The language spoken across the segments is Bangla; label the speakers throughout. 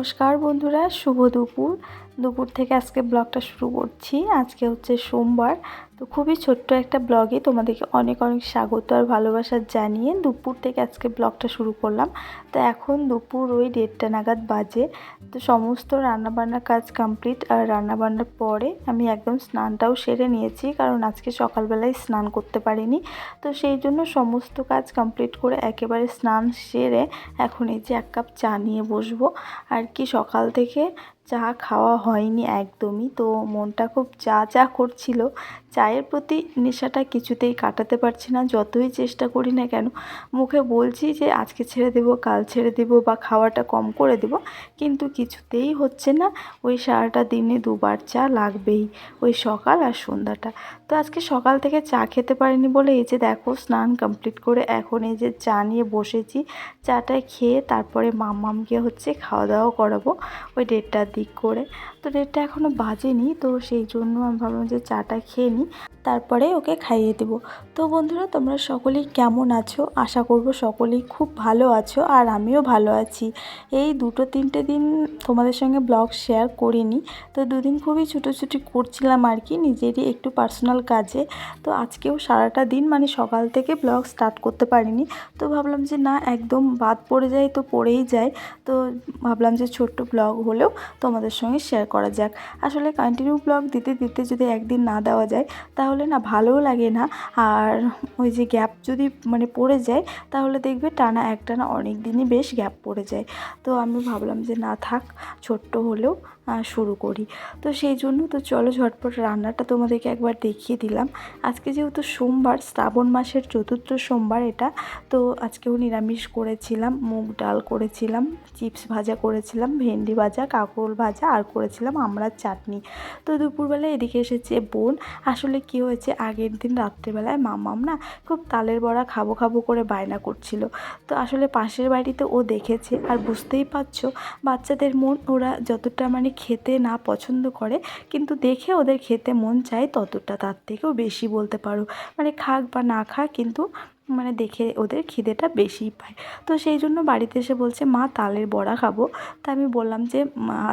Speaker 1: নমস্কার বন্ধুরা, শুভ দুপুর থেকে আজকে ব্লগটা শুরু করছি। আজকে হচ্ছে সোমবার, তো খুবই ছোট্ট একটা ব্লগে তোমাদেরকে অনেক অনেক স্বাগত আর ভালোবাসা জানিয়ে দুপুর থেকে আজকে ব্লগটা শুরু করলাম। তো এখন দুপুর ওই 1:30 নাগাদ বাজে। তো সমস্ত রান্নাবান্নার কাজ কমপ্লিট, আর রান্নাবান্নার পরে আমি একদম স্নানটাও সেরে নিয়েছি, কারণ আজকে সকালবেলায় স্নান করতে পারিনি। তো সেই জন্য সমস্ত কাজ কমপ্লিট করে একেবারে স্নান সেরে এখন এই যে 1 কাপ চা নিয়ে বসবো। আর কি সকাল থেকে চা খাওয়া হয়নি একদমই, তো মনটা খুব চা করছিল। চায়ের প্রতি নেশাটা কিছুতেই কাটাতে পারছি না, যতই চেষ্টা করি না কেন। মুখে বলছি যে আজকে ছেড়ে দেবো, কাল ছেড়ে দেবো বা খাওয়াটা কম করে দেবো, কিন্তু কিছুতেই হচ্ছে না। ওই সারাটা দিনে 2বার চা লাগবেই, ওই সকাল আর সন্ধ্যাটা। তো আজকে সকাল থেকে চা খেতে পারিনি বলে এই যে দেখো স্নান কমপ্লিট করে এখন এই যে চা নিয়ে বসেছি। চাটা খেয়ে তারপরে মাম্মামকে হচ্ছে খাওয়া দাওয়া করাবো ওই 1:30টার দিক করে। তো 1:30টা এখনও বাজেনি, তো সেই জন্য আমি ভাবলাম যে চাটা খেয়ে নিই, তারপরে ওকে খাইয়ে দেবো। তো বন্ধুরা, তোমরা সকলেই কেমন আছো? আশা করব সকলেই খুব ভালো আছো, আর আমিও ভালো আছি। এই 2-3টে দিন তোমাদের সঙ্গে ব্লগ শেয়ার করিনি, তো 2 দিন খুবই ছুটোছুটি করছিলাম আর কি, নিজেরই একটু পার্সোনাল কাজে। তো আজকেও সারাটা দিন মানে সকাল থেকে ব্লগ স্টার্ট করতে পারিনি। তো ভাবলাম যে না, একদম বাদ পড়ে যায় তো পড়েই যায়। তো ভাবলাম যে ছোট্ট ব্লগ হলেও তোমাদের সঙ্গে শেয়ার করা যাক। আসলে কন্টিনিউ ব্লগ দিতে দিতে যদি একদিন না দেওয়া যায় তাহলে না ভালোও লাগে না, আর ওই যে গ্যাপ যদি মানে পড়ে যায় তাহলে দেখবে একটানা অনেক দিনই বেশ গ্যাপ পড়ে যায়। তো আমি ভাবলাম যে না থাক, ছোট্ট হলেও শুরু করি। তো সেই জন্য তো চলো ঝটপট রান্নাটা তোমাদেরকে একবার দেখিয়ে দিলাম। আজকে যেহেতু সোমবার, শ্রাবণ মাসের 4র্থ সোমবার এটা, তো আজকেও নিরামিষ করেছিলাম, মুগ ডাল করেছিলাম, চিপস ভাজা করেছিলাম, ভেন্ডি ভাজা, কাঁকরোল ভাজা, আর করেছিলাম আমড়ার চাটনি। তো দুপুরবেলায় এদিকে এসেছে বোন। আসলে কি হয়েছে, আগের দিন রাত্রেবেলায় মাম্মাম না খুব তালের বড়া খাবো খাবো করে বায়না করছিল। তো আসলে পাশের বাড়িতে ও দেখেছে, আর বুঝতেই পারছো বাচ্চাদের মন, ওরা যতটা মানে খেতে না পছন্দ করে, কিন্তু দেখে ওদের খেতে মন চায় ততটা, তার থেকেও বেশি বলতে পারো। মানে খাক বা না খাক, কিন্তু মানে দেখে ওদের খিদেটা বেশিই পায়। তো সেই জন্য বাড়িতে এসে বলছে মা তালের বড়া খাবো। তা আমি বললাম যে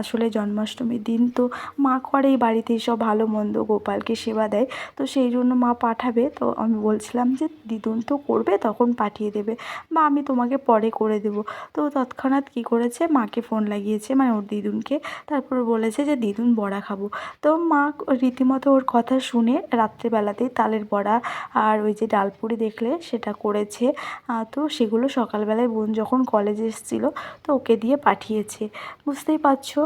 Speaker 1: আসলে জন্মাষ্টমীর দিন তো মা করেই বাড়িতেই সব ভালো মন্দ, গোপালকে সেবা দেয়, তো সেই জন্য মা পাঠাবে। তো আমি বলছিলাম যে দিদুন তো করবে, তখন পাঠিয়ে দেবে, বা আমি তোমাকে পরে করে দেবো। তো তৎক্ষণাৎ কী করেছে, মাকে ফোন লাগিয়েছে, মানে ওর দিদুনকে। তারপর বলেছে যে দিদুন বড়া খাবো। তো মা রীতিমতো ওর কথা শুনে রাত্রেবেলাতেই তালের বড়া আর ওই যে ডালপুরি দেখলে সেটা করেছে। তো সেগুলো সকালবেলায় বোন যখন কলেজে এসেছিলো তো ওকে দিয়ে পাঠিয়েছে। বুঝতেই পারছো,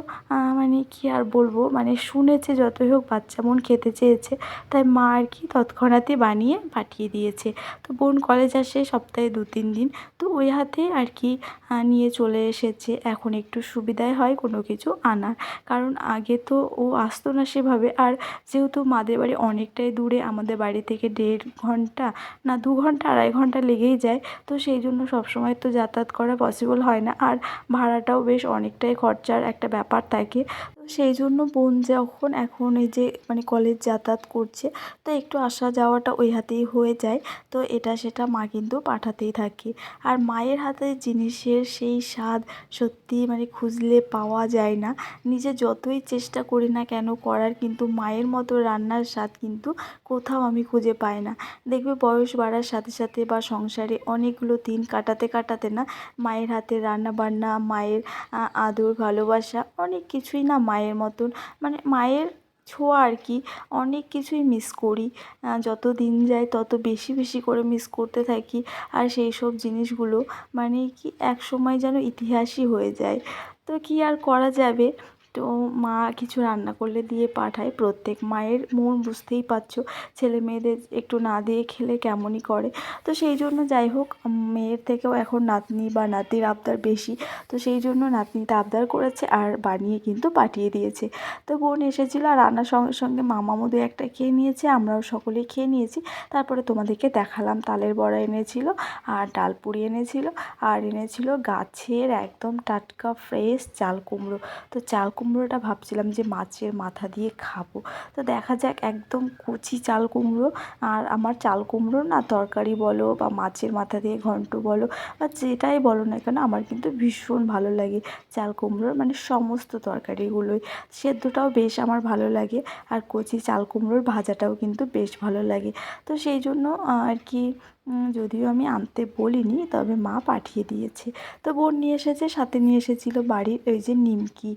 Speaker 1: মানে কি আর বলবো, মানে শুনেছে যতই হোক বাচ্চা মন খেতে চেয়েছে, তাই মা আর কি তৎক্ষণাৎই বানিয়ে পাঠিয়ে দিয়েছে। তো বোন কলেজ আসে সপ্তাহে 2-3 দিন, তো ওই হাতে আর কি নিয়ে চলে এসেছে। এখন একটু সুবিধাই হয় কোনো কিছু আনার, কারণ আগে তো ও আসতো না সেভাবে। আর যেহেতু মাদের বাড়ি অনেকটাই দূরে, আমাদের বাড়ি থেকে 1.5 ঘন্টা, না 2 ঘন্টা 2.5 ঘন্টা লেগেই যায়। তো সেই জন্য সবসময় তো যাতায়াত করা পসিবল হয় না, আর ভাড়াটাও বেশ অনেকটাই খরচার একটা ব্যাপার থাকে। তো সেই জন্য বোন যখন এখন এই যে মানে কলেজ যাতায়াত করছে, তো একটু আসা যাওয়াটা ওই হাতেই হয়ে যায়। তো এটা সেটা মা কিন্তু পাঠাতেই থাকে। আর মায়ের হাতের জিনিসের সেই স্বাদ সত্যি মানে খুঁজলে পাওয়া যায় না। নিজে যতই চেষ্টা করি না কেন করার, কিন্তু মায়ের মতো রান্নার স্বাদ কিন্তু কোথাও আমি খুঁজে পাই না। দেখবে বয়স বাড়ার সাথে সাথে বা সংসারে অনেকগুলো দিন কাটাতে কাটাতে না মায়ের হাতের রান্না বান্না, মায়ের আদর ভালোবাসা, অনেক কিছুই না মায়ের মতন, মানে মায়ের ছোঁয়া আর কি, অনেক কিছুই মিস করি। যত দিন যায় তত বেশি বেশি করে মিস করতে থাকি। আর সেই সব জিনিসগুলো মানে কি এক সময় যেন ইতিহাসই হয়ে যায়। তো কি আর করা যাবে, তো মা কিছু রান্না করলে দিয়ে পাঠায়। প্রত্যেক মায়ের মন বুঝতেই পারছো, ছেলে মেয়েদের একটু না দিয়ে খেলে কেমনই করে। তো সেই জন্য যাই হোক, মেয়ের থেকেও এখন নাতনি বা নাতির আবদার বেশি। তো সেই জন্য নাতনিটা আবদার করেছে আর বানিয়ে কিন্তু পাঠিয়ে দিয়েছে। তো বোন এসেছিলো, আর রান্নার সঙ্গে সঙ্গে মামামও 2-1টা খেয়ে নিয়েছে, আমরাও সকলেই খেয়ে নিয়েছি। তারপরে তোমাদেরকে দেখালাম তালের বড়া এনেছিল, আর ডালপুরি এনেছিল, আর এনেছিল গাছের একদম টাটকা ফ্রেশ চাল কুমড়ো। তো চাল কুমড়োটা ভাবছিলাম যে মাছের মাথা দিয়ে খাবো। তো দেখা যাক, একদম কচি চাল কুমড়ো। আর আমার চাল কুমড়ো না তরকারি বলো বা মাছের মাথা দিয়ে ঘন্ট বলো বা যেটাই বলো না কেন, আমার কিন্তু ভীষণ ভালো লাগে চাল কুমড়োর মানে সমস্ত তরকারিগুলোই। সেদ্ধটাও বেশ আমার ভালো লাগে, আর কচি চাল কুমড়োর ভাজাটাও কিন্তু বেশ ভালো লাগে। তো সেই জন্য আর কি, যদিও আমি আনতে বলিনি, তবে মা পাঠিয়ে দিয়েছে। তো বোন নিয়ে এসেছে, সাথে নিয়ে এসেছিলো বাড়ির ওই যে নিমকি।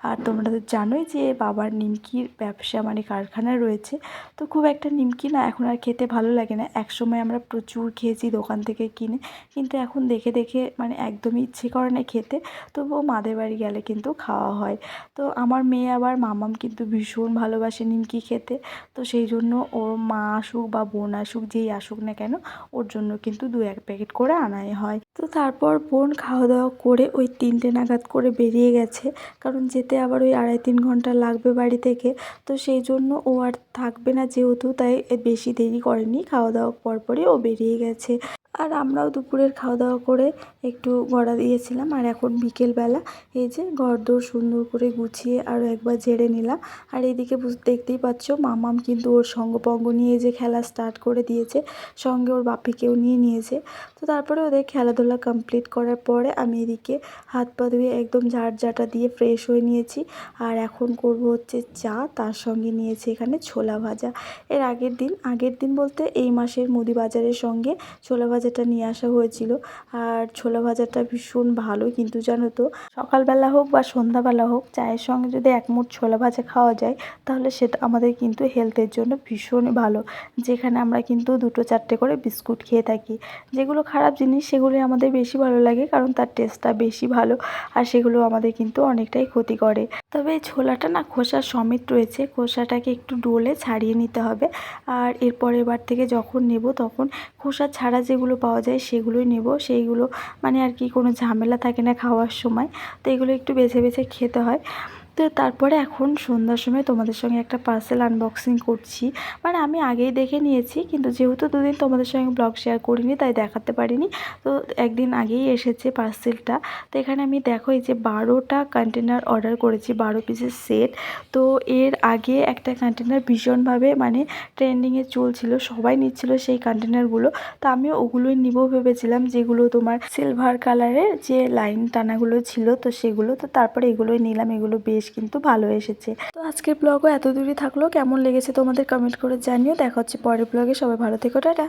Speaker 1: আর তোমরা তো জানোই যে বাবার নিমকির ব্যবসা মানে কারখানা রয়েছে। তো খুব একটা নিমকি না এখন আর খেতে ভালো লাগে না। একসময় আমরা প্রচুর খেয়েছি দোকান থেকে কিনে, কিন্তু এখন দেখে দেখে মানে একদমই ইচ্ছে করে না খেতে। তবুও মাদের বাড়ি গেলে কিন্তু খাওয়া হয়। তো আমার মেয়ে আবার মামাম কিন্তু ভীষণ ভালোবাসে নিমকি খেতে। তো সেই জন্য ওর মা আসুক বা বোন আসুক, যেই আসুক না কেন, ওর জন্য কিন্তু 2-1 প্যাকেট করে আনাই হয়। তো তারপর বোন খাওয়া দাওয়া করে ওই 3টে নাগাদ করে বেরিয়ে গেছে, কারণ যেতে আবার ওই 2.5-3 ঘন্টা লাগবে বাড়ি থেকে। তো সেই জন্য ও আর থাকবে না যেহেতু, তাই বেশি দেরি করেনি, খাওয়া দাওয়ার পরপরই ও বেরিয়ে গেছে। আর আমরাও দুপুরের খাওয়া দাওয়া করে একটু গড়া দিয়েছিলাম। আর এখন বিকেলবেলা এই যে ঘরদোর সুন্দর করে গুছিয়ে আরও একবার ঝেড়ে নিলাম। আর এইদিকে দেখতেই পাচ্ছ মামাম কিন্তু ওর সঙ্গপঙ্গ নিয়ে যে খেলা স্টার্ট করে দিয়েছে, সঙ্গে ওর বাপিকেও নিয়ে নিয়েছে। তো তারপরে ওদের খেলাধুলা কমপ্লিট করার পরে আমি এদিকে হাত পা ধুয়ে একদম ঝাড়ঝাঁটা দিয়ে ফ্রেশ হয়ে নিয়েছি। আর এখন করব হচ্ছে চা, তার সঙ্গে নিয়েছি এখানে ছোলা ভাজা। এর আগের দিন বলতে এই মাসের মুদি বাজারের সঙ্গে ছোলা ভাজাটা নিয়ে আসা হয়েছিল। আর ছোলা ভাজাটা ভীষণ ভালো, কিন্তু জানো তো, সকালবেলা হোক বা সন্ধ্যাবেলা হোক, চায়ের সঙ্গে যদি এক মুঠ ছোলা ভাজা খাওয়া যায়, তাহলে সেটা আমাদের কিন্তু হেলথের জন্য ভীষণ ভালো। যেখানে আমরা কিন্তু 2-4টে করে বিস্কুট খেয়ে থাকি, যেগুলো খারাপ জিনিস সেগুলি আমাদের বেশি ভালো লাগে, কারণ তার টেস্টটা বেশি ভালো, আর সেগুলো আমাদের কিন্তু অনেকটাই ক্ষতি করে। তবে এই ছোলাটা না খোসা সমেত রয়েছে, খোসাটাকে একটু ডলে ছাড়িয়ে নিতে হবে। আর এরপরের বার থেকে যখন নেব তখন খোসা ছাড়া যেগুলো পাওয়া যায় সেগুলোই নেব। সেইগুলো মানে আর কি কোনো ঝামেলা থাকে না খাওয়ার সময়, তো এগুলো একটু বেছে বেছে খেতে হয়। তো তারপরে এখন সন্ধ্যার সময় তোমাদের সঙ্গে একটা পার্সেল আনবক্সিং করছি। মানে আমি আগেই দেখে নিয়েছি, কিন্তু যেহেতু দুদিন তোমাদের সঙ্গে ব্লগ শেয়ার করিনি তাই দেখাতে পারিনি। তো একদিন আগেই এসেছে পার্সেলটা। তো এখানে আমি দেখো এই যে 12টা কন্টেনার অর্ডার করেছি, 12 পিসের সেট। তো এর আগে একটা কন্টেনার ভীষণভাবে মানে ট্রেন্ডিংয়ে চলছিল, সবাই নিচ্ছিল সেই কন্টেনারগুলো। তো আমিও ওগুলোই নিব ভেবেছিলাম, যেগুলো তোমার সিলভার কালারের যে লাইন টানাগুলো ছিল, তো সেগুলো। তো তারপরে এগুলোই নিলাম, এগুলো বেশ কিন্তু ভালো এসেছে। তো আজকের ব্লগও এত দূরই থাকলো, কেমন লেগেছে তোমাদের কমেন্ট করে জানিও। দেখা হচ্ছে পরের ব্লগে, সবাই ভালো থেকো, টাটা।